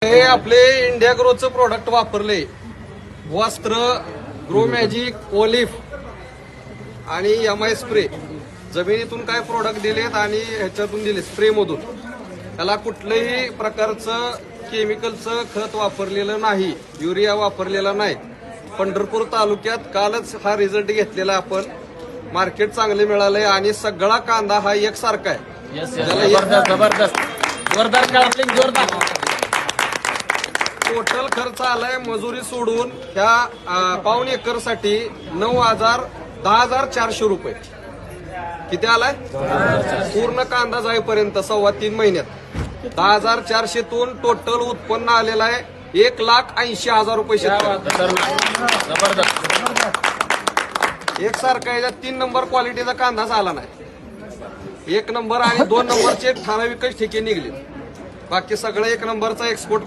हे आपले India ग्रोचं product वापरले, वस्त्र, ग्रो मॅजिक, ओलिफ आणि MI स्प्रे. जमिनीतून काय प्रोडक्ट दिलेत आणि ह्याच्यातून दिले स्प्रे मधून. त्याला कुठलंही प्रकारचं केमिकलचं खत वापरलेलं नाही, युरिया वापरलेला नाही. पंढरपूर तालुक्यात कालच हा रिझल्ट घेतलेला आपण. मार्केट चांगले मिळालंय आणि सगळा कांदा हा एकसारखा आहे. जबरदस्त जोरदार. टोटल खर्च आलाय मजुरी सोडून ह्या पाऊण एकर साठी 10,400 रुपये. किती आलाय पूर्ण कांदा जाईपर्यंत 3.25 महिन्यात 10,400 तून टोटल उत्पन्न आलेलं आहे 1,80,000 रुपये. एकसारखा याच्यात 3 नंबर क्वालिटीचा कांदाच आला नाही. 1 नंबर आणि 2 नंबरचे ठराविकच ठेके निघले. बाकी सगळं 1 नंबरचा एक्सपोर्ट